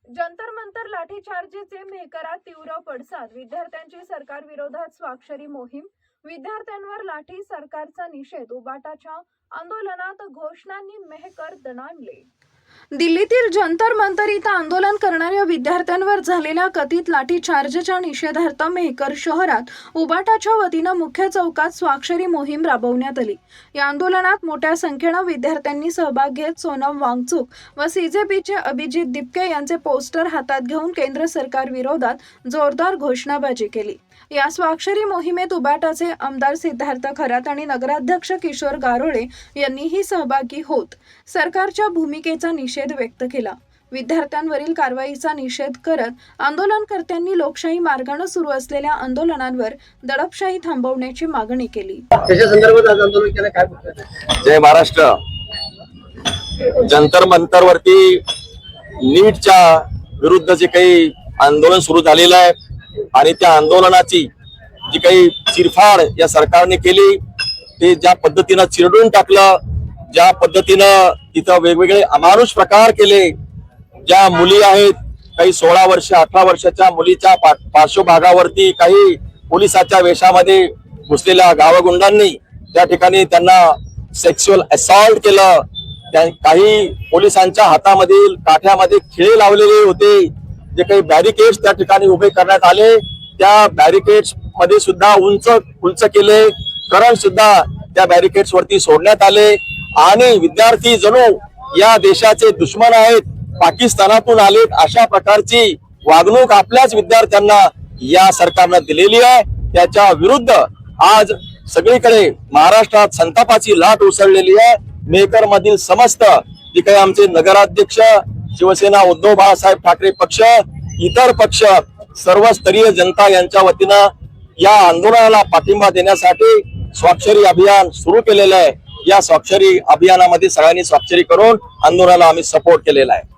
जंतर मंतर लाठीचार्जचे मेहकरात तीव्र पडसाद, विद्यार्थ्यांची सरकार विरोधात स्वाक्षरी मोहीम, विद्यार्थ्यांवर लाठी, सरकारचा निषेध, उबाटाच्या आंदोलनात घोषणांनी मेहकर दणाणले। दिल्लीतील जंतर मंतर इथं आंदोलन करणाऱ्या विद्यार्थ्यांवर झालेल्या कथित लाठीचार्जच्या निषेधार्थ मेहकर शहरात उबाटाच्या वतीनं मुख्य चौकात स्वाक्षरी मोहीम राबवण्यात आली। या आंदोलनात मोठ्या संख्येनं विद्यार्थ्यांनी सहभाग घेत सोनम वांगचुक व सीजेपीचे अभिजित दिपके यांचे पोस्टर हातात घेऊन केंद्र सरकार विरोधात जोरदार घोषणाबाजी केली। या स्वाक्षरी मोहिमेत उबाटाचे आमदार सिद्धार्थ खरात आणि नगराध्यक्ष किशोर गारोळे यांनीही सहभागी होत सरकारच्या भूमिकेचा निषेध व्यक्त केला। विद्यार्थ्यांवरील कारवाईचा निषेध करत आंदोलनकर्त्यांनी लोकशाही मार्गाने सुरू असलेल्या आंदोलनांवर दडपशाही थांबवण्याची मागणी केली। त्याच्या संदर्भात आज आंदोलन केलं काय बोलतात? जय महाराष्ट्र। जंतर मंतर वरती नीटच्या विरुद्ध जे काही आंदोलन सुरू झालेलं आहे आणि त्या आंदोलनाची जी काही चिरफाड या सरकारने केली ते ज्या पद्धतीनं चिरडून टाकलं, ज्या पद्धतीनं तिथं वेगवेगळे अमानुष प्रकार केले, ज्या मुली आहेत काही 16 वर्ष 18 वर्षाच्या मुलीच्या पार्श्वभागावरती काही पोलिसाच्या वेशामध्ये घुसलेल्या गावगुंडांनी त्या ठिकाणी त्यांना सेक्शुअल असॉल्ट केलं। काही पोलिसांच्या हातामधील काठ्यामध्ये खिळे लावलेले होते। जे काही बॅरिकेड्स त्या ठिकाणी उभे करण्यात आले त्या बॅरिकेड्स मध्ये सुद्धा उंच केले, करंट सुद्धा त्या बॅरिकेड्स वरती सोडण्यात आले आणि विद्यार्थी जणू या देशाचे दुश्मन आहेत, पाकिस्तानातून आलेत अशा प्रकारची वागणूक आपल्याच विद्यार्थ्यांना या सरकारनं दिलेली आहे। त्याच्या विरुद्ध आज सगळीकडे महाराष्ट्रात संतापाची लाट उसळलेली आहे। मेहकर मधील समस्त जे काही आमचे नगराध्यक्ष, शिवसेना उद्धव बाळासाहेब ठाकरे पक्ष, इतर पक्ष, सर्व स्तरीय जनता यांच्या वतीनं या आंदोलनाला पाठिंबा देण्यासाठी स्वाक्षरी अभियान सुरू केलेलं आहे। या स्वाक्षरी अभियानामध्ये सगळ्यांनी स्वाक्षरी करून आंदोलनाला आम्ही सपोर्ट केलेला आहे।